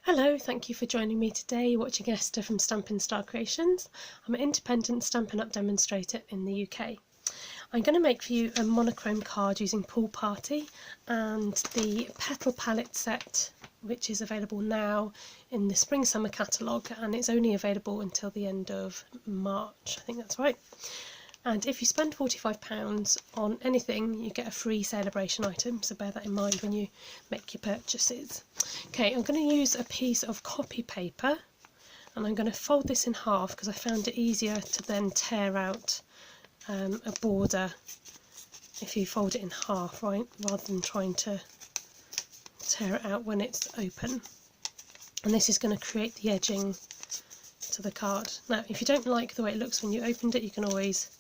Hello, thank you for joining me today watching Esther from Stampin' Star Creations. I'm an independent Stampin' Up! Demonstrator in the UK. I'm going to make for you a monochrome card using Pool Party and the Petal Palette set, which is available now in the Spring Summer catalogue, and it's only available until the end of March, I think that's right. And if you spend £45 on anything, you get a free celebration item, so bear that in mind when you make your purchases. Okay, I'm going to use a piece of copy paper, and I'm going to fold this in half because I found it easier to then tear out a border if you fold it in half, right, rather than trying to tear it out when it's open. And this is going to create the edging to the card. Now, if you don't like the way it looks when you opened it, you can always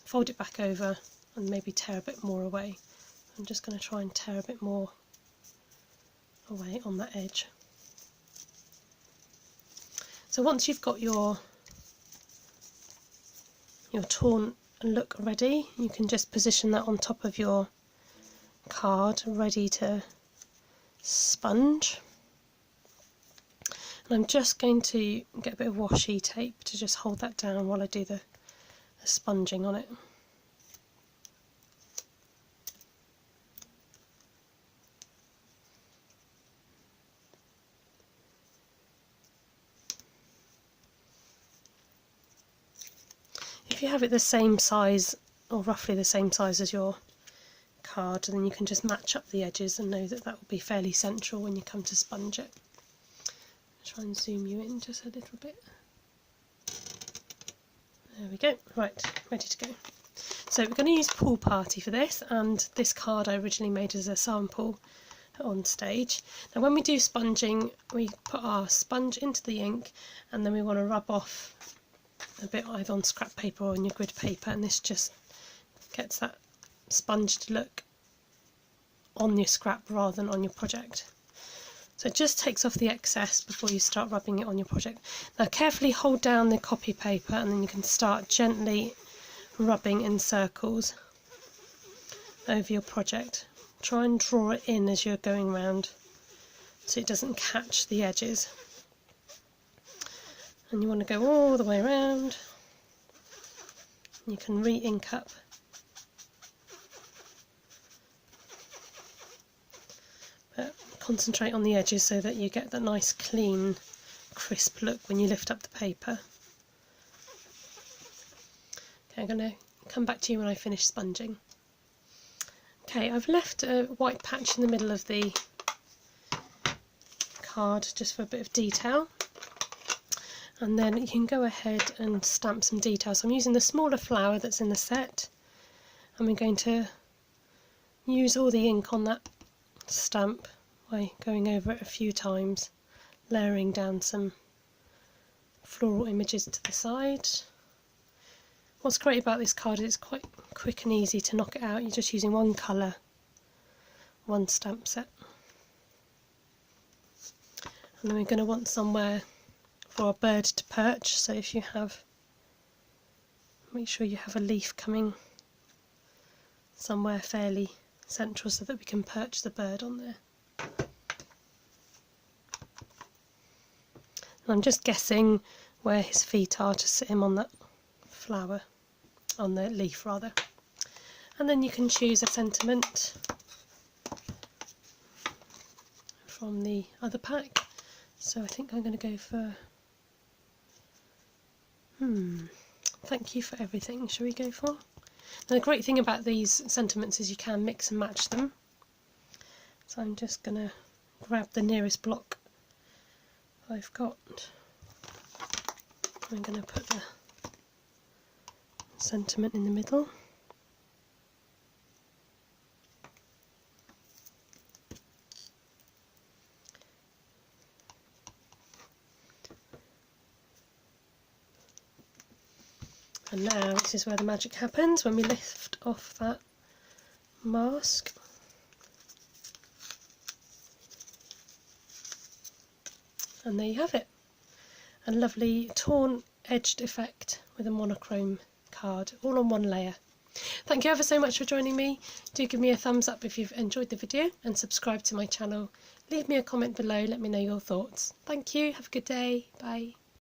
fold it back over and maybe tear a bit more away. I'm just going to try and tear a bit more away on that edge. So once you've got your torn look ready, you can just position that on top of your card ready to sponge. And I'm just going to get a bit of washi tape to just hold that down while I do the sponging on it. If you have it the same size, or roughly the same size as your card, then you can just match up the edges and know that that will be fairly central when you come to sponge it. Try and zoom you in just a little bit. There we go. Right, ready to go. So we're going to use Pool Party for this, and this card I originally made as a sample on stage. Now when we do sponging, we put our sponge into the ink and then we want to rub off a bit either on scrap paper or on your grid paper, and this just gets that sponged look on your scrap rather than on your project. So it just takes off the excess before you start rubbing it on your project. Now carefully hold down the copy paper and then you can start gently rubbing in circles over your project. Try and draw it in as you're going round so it doesn't catch the edges. And you want to go all the way around. You can re-ink up. But concentrate on the edges so that you get that nice clean crisp look when you lift up the paper. Okay, I'm going to come back to you when I finish sponging. Okay, I've left a white patch in the middle of the card just for a bit of detail, and then you can go ahead and stamp some details. So I'm using the smaller flower that's in the set, and we're going to use all the ink on that stamp by going over it a few times, layering down some floral images to the side. What's great about this card is it's quite quick and easy to knock it out. You're just using one colour, one stamp set. And then we're going to want somewhere for a bird to perch, so if you have, make sure you have a leaf coming somewhere fairly central so that we can perch the bird on there. And I'm just guessing where his feet are to sit him on that flower, on the leaf rather. And then you can choose a sentiment from the other pack. So I think I'm going to go for thank you for everything, shall we go for? Now, the great thing about these sentiments is you can mix and match them. So I'm just going to grab the nearest block I've got. I'm going to put the sentiment in the middle. And now this is where the magic happens, when we lift off that mask. And there you have it, a lovely torn edged effect with a monochrome card, all on one layer. Thank you ever so much for joining me. Do give me a thumbs up if you've enjoyed the video and subscribe to my channel. Leave me a comment below, let me know your thoughts. Thank you, have a good day, bye.